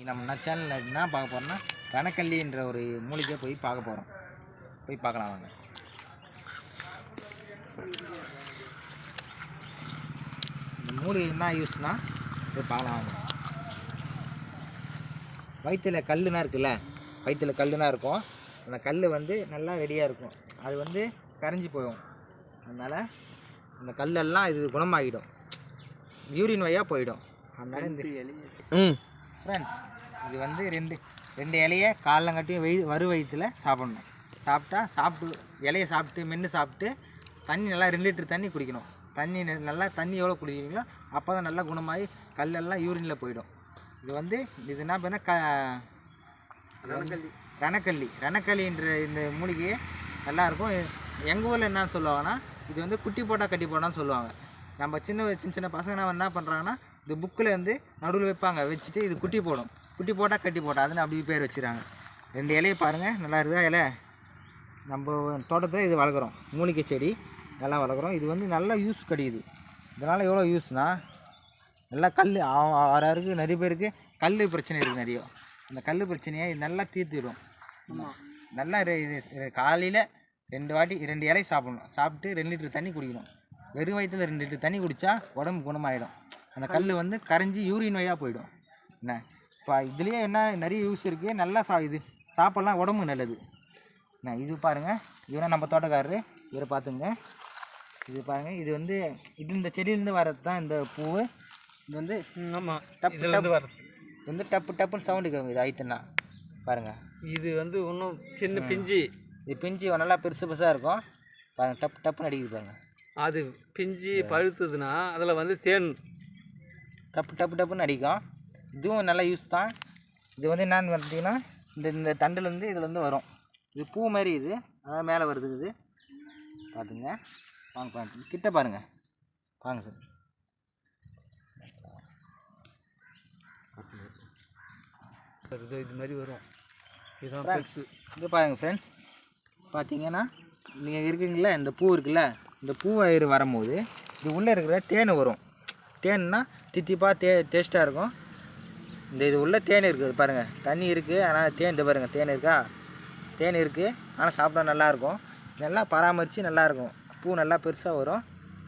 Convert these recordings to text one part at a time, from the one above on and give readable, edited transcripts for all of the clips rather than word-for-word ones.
நம்ம சேனலில் என்ன பார்க்க போகிறோம்னா ரணக்கல்லின்ற ஒரு மூலிகை போய் பார்க்க போகிறோம். போய் பார்க்கலாம் வாங்க. இந்த மூலிகை என்ன யூஸ்னால் போய் பார்க்கலாம் வாங்க. வயிற்றில் கல்லுனா இருக்குல்ல, வயிற்றில் கல்லுனா இருக்கும். அந்த கல் வந்து நல்லா ரெடியாக இருக்கும். அது வந்து கரைஞ்சி போயிடும். அதனால் அந்த கல்லெல்லாம் இது குணமாகிடும், யூரின் வழியாக போயிடும். அதனால் இந்த ஃப்ரெண்ட்ஸ் இது வந்து ரெண்டு இலையை காலங்கட்டியும் வறு வயிற்றில் சாப்பிட்ணும். சாப்பிட்டு இலையை சாப்பிட்டு மென்று சாப்பிட்டு தண்ணி நல்லா 2 லிட்டர் தண்ணி குடிக்கணும். நல்லா தண்ணி எவ்வளோ குடிக்கிறீங்களோ அப்போ தான் நல்லா குணமாகி கல்லெல்லாம் யூரினில் போயிடும். இது வந்து இது என்ன பண்ணால் ரணக்கல்லின்ற இந்த மூலிகையே நல்லாயிருக்கும். எங்கள் ஊரில் என்ன சொல்லுவாங்கன்னா இது வந்து குட்டி போட்டால் கட்டி போட்டான்னு சொல்லுவாங்க. நம்ம சின்ன பசங்க என்ன பண்ணுறாங்கன்னா இந்த புக்கில் வந்து நடுவில் வைப்பாங்க, வச்சுட்டு இது குட்டி போடும். குட்டி போட்டால் கட்டி போட்டால் அதுன்னு அப்படி பேர் வச்சுறாங்க. 2 இலையை பாருங்கள், நல்லா இருக்குதா இலை? நம்ம தோட்டத்தில் இது வளர்க்குறோம், மூலிகை செடி நல்லா வளர்க்குறோம். இது வந்து நல்லா யூஸ் கிடைக்குது. இதனால் எவ்வளோ யூஸ்னால் நல்லா ஆறாருக்கு நிறைய பேருக்கு கல் பிரச்சனை இருக்குது நிறைய. அந்த கல் பிரச்சனையை இது நல்லா தீர்த்துடும். நல்லா காலையில் 2 இலை சாப்பிடணும். சாப்பிட்டு 2 லிட்டர் தண்ணி குடிக்கணும். வெறும் வயிற்றில் 2 லிட்டர் தண்ணி குடித்தா உடம்பு குணமாயிடும். அந்த கல் வந்து கரைஞ்சி யூரின் வழியாக போயிடும். என்ன இப்போ இதுலேயே என்ன நிறைய யூஸ் இருக்குது. நல்லா இது சாப்பிட்லாம், உடம்பு நல்லது. என்ன இது பாருங்கள், இவரை நம்ம தோட்டக்காரரு, இவரை பார்த்துங்க. இது பாருங்கள், இது வந்து இந்த செடியிலேருந்து வர்றது தான் இந்த பூ. இது வந்து ஆமாம் டப்பு வர்றது வந்து டப்புன்னு சவுண்டு கேட்கும். இது ஆயிட்டுன்னா பாருங்கள், இது வந்து இன்னும் சின்ன பிஞ்சு, இது பிஞ்சு நல்லா பெருசாக இருக்கும். பாருங்கள், டப்புன்னு அடிக்குது பாருங்கள். அது பிஞ்சு பழுத்துதுன்னா அதில் வந்து தேன் டப்புன்னு அடிக்கும். இதுவும் நல்லா யூஸ் தான். இது வந்து என்னன்னு பார்த்தீங்கன்னா இந்த தண்டுலேருந்து இதில் வந்து வரும். இது பூ மாதிரி, இது அதாவது மேலே வருது. இது பார்த்துங்க, வாங்க கிட்ட பாருங்கள், வாங்க சார். இது மாதிரி வரும். இதுதான் பெருசு. இது பாருங்கள் ஃப்ரெண்ட்ஸ், பார்த்தீங்கன்னா நீங்கள் இருக்குங்களா, இந்த பூ இருக்குல்ல, இந்த பூ வயிறு வரும்போது இது உள்ளே இருக்கிற தேன் வரும். தேன்னா தித்திப்பாக டேஸ்ட்டாக இருக்கும். இது உள்ள தேன் இருக்குது பாருங்கள், தண்ணி இருக்குது ஆனால் தேன், இது பாருங்கள் தேன் இருக்கா, தேன் இருக்குது ஆனால் சாப்பிட்டா நல்லாயிருக்கும். நல்லா பராமரித்து நல்லாயிருக்கும். பூ நல்லா பெருசாக வரும்.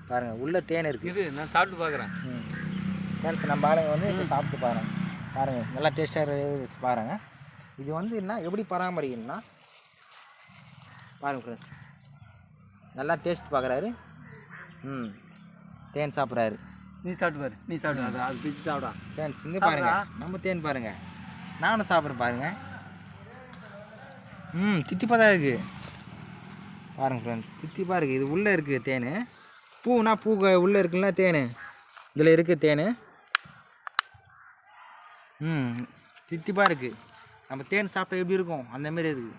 பாருங்கள், உள்ளே தேன் இருக்குது. இது நான் சாப்பிட்டு பார்க்குறேன் ஃப்ரெண்ட்ஸ். நம்ம ஆளுங்க வந்து இப்போ சாப்பிட்டு பாருங்கள், நல்லா டேஸ்ட்டாக வச்சு பாருங்கள். இது வந்து என்ன எப்படி பராமரிக்கணும்னா பாருங்கள் ஃப்ரெண்ட்ஸ், நல்லா டேஸ்ட் பார்க்குறாரு. தேன் சாப்பிட்றாரு. நீ சாப்பிட்டு அது பிச்சு சாப்பிடா ஃப்ரெண்ட்ஸ். இங்கே பாருங்கள், நம்ம தேன் பாருங்கள், நானும் சாப்பிட்றேன் பாருங்கள். தித்திப்பாக தான் இருக்குது பாருங்கள் ஃப்ரெண்ட்ஸ், தித்திப்பாக இருக்குது. இது உள்ளே இருக்குது தேன். பூனா உள்ளே இருக்குல்ல தேன், இதில் இருக்குது தேன். தித்திப்பாக இருக்குது. நம்ம தேன் சாப்பிட்டா எப்படி இருக்கும் அந்தமாரி இருக்குது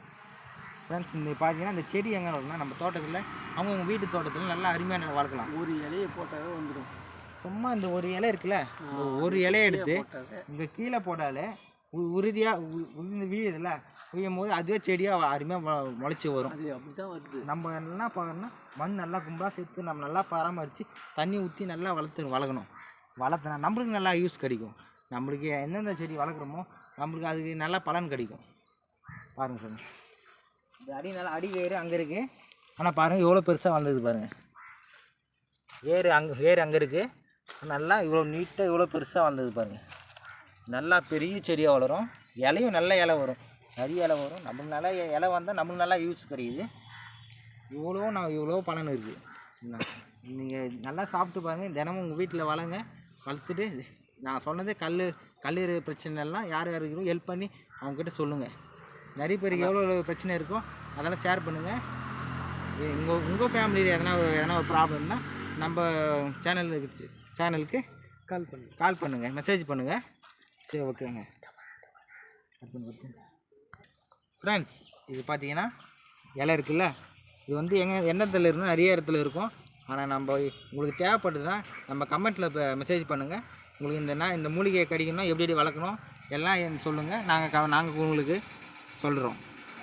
ஃப்ரெண்ட்ஸ். இந்த பார்த்தீங்கன்னா இந்த செடி எங்கே வளர்க்கணும், நம்ம தோட்டத்தில் அவங்க வீட்டு தோட்டத்தில் நல்லா அருமையாக வளர்க்கலாம். ஒரு இலையை போட்டாலே வந்துடும். சும்மா இந்த ஒரு இலை இருக்குல்ல, ஒரு இலையை எடுத்து இங்கே கீழே போட்டாலே உறுதியாக வீழுதில்ல, வீழும் போது அதுவே செடியாக அருமையாக முளைச்சி வரும். அது அப்படி தான் வருது. நம்ம என்ன பார்க்கணும்னா மண் நல்லா கும்பலாக சேர்த்து நம்ம நல்லா பராமரித்து தண்ணி ஊற்றி நல்லா வளர்க்கணும். வளர்த்தனா நம்மளுக்கு நல்லா யூஸ் கிடைக்கும். நம்மளுக்கு எந்தெந்த செடி வளர்க்குறோமோ நம்மளுக்கு அதுக்கு நல்லா பலன் கிடைக்கும். பாருங்கள் சார், இந்த அடி வேறு அங்கே இருக்குது. ஆனால் பாருங்கள் எவ்வளோ பெருசாக வளர்ந்தது பாருங்கள். வேறு அங்கே இருக்குது. நல்லா இவ்வளோ நீட்டாக இவ்வளோ பெருசாக வளர்ந்தது பாருங்கள். நல்லா பெரிய செடியாக வளரும். இலையும் நல்ல இலை வரும், நிறைய இலை வரும். நம்மளுக்கு நல்லா இலை வந்தால் நம்மளுக்கு நல்லா யூஸ் கிடைக்குது. இவ்வளோ பலன் இருக்குது. நீங்கள் நல்லா சாப்பிட்டு பாருங்கள். தினமும் உங்கள் வீட்டில் வளர்த்துட்டு நான் சொன்னதே கல்லீர பிரச்சனைலாம் யார் யாருக்கும் ஹெல்ப் பண்ணி அவங்கக்கிட்ட சொல்லுங்கள். நிறைய பேருக்கு எவ்வளோ பிரச்சனை இருக்கோ அதெல்லாம் ஷேர் பண்ணுங்கள். உங்கள் ஃபேமிலியில் எதனா ஒரு ப்ராப்ளம்னா நம்ம சேனலுக்கு கால் பண்ணுங்கள், மெசேஜ் பண்ணுங்கள். சரி, ஓகேங்க ஃப்ரெண்ட்ஸ். இது பார்த்தீங்கன்னா இலை இருக்குல்ல, இது வந்து எண்ணத்தில் இருந்தால் நிறைய இடத்துல இருக்கும். ஆனால் உங்களுக்கு தேவைப்படுதுன்னா நம்ம கமெண்ட்டில் இப்போ மெசேஜ் பண்ணுங்கள். உங்களுக்கு இந்த மூலிகையை கிடைக்கணும்னா எப்படி வளர்க்கணும் எல்லாம் சொல்லுங்கள். நாங்கள் உங்களுக்கு சொல்கிறோம்.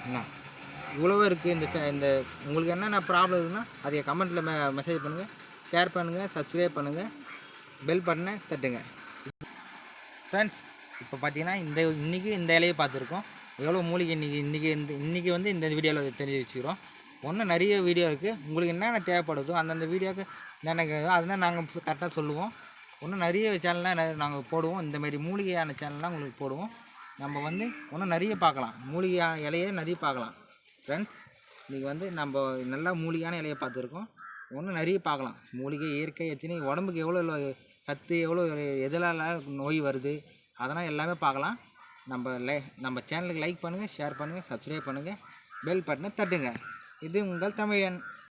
என்ன இவ்வளோ இருக்குது இந்த உங்களுக்கு என்னென்ன ப்ராப்ளம் இருக்குன்னா அதை கமெண்ட்டில் மெசேஜ் பண்ணுங்கள், ஷேர் பண்ணுங்கள், சப்ஸ்கிரைப் பண்ணுங்கள், பெல் பட்டனை தட்டுங்க ஃப்ரெண்ட்ஸ். இப்போ பார்த்தீங்கன்னா இன்றைக்கி இந்த இலையை பார்த்துருக்கோம். எவ்வளோ மூலிகை இன்றைக்கி வந்து இந்த வீடியோவில் தெரிஞ்சு வச்சுக்கிறோம். இன்னும் நிறைய வீடியோ இருக்குது. உங்களுக்கு என்னென்ன தேவைப்படுதோ அந்தந்த வீடியோவுக்கு என்னென்ன அதெல்லாம் நாங்கள் கரெக்டாக சொல்லுவோம். இன்னும் நிறைய சேனல்லாம் நாங்கள் போடுவோம். இந்தமாரி மூலிகையான சேனல்லாம் உங்களுக்கு போடுவோம். நம்ம வந்து இன்னும் நிறைய பார்க்கலாம். மூலிகை இலையே நிறைய பார்க்கலாம். ஃப்ரெண்ட்ஸ், இன்றைக்கி வந்து நம்ம நல்லா மூலிகையான இலையை பார்த்துருக்கோம். இன்னும் நிறைய பார்க்கலாம். மூலிகை இயற்கை எத்தனை உடம்புக்கு எவ்வளோ சத்து, எவ்வளோ எதெல்லாம் நோய் வருது, அதெல்லாம் எல்லாமே பார்க்கலாம். நம்ம சேனலுக்கு லைக் பண்ணுங்கள், ஷேர் பண்ணுங்கள், சப்ஸ்கிரைப் பண்ணுங்கள், பெல் பட்டனை தட்டுங்க. இது உங்கள் தமிழன்.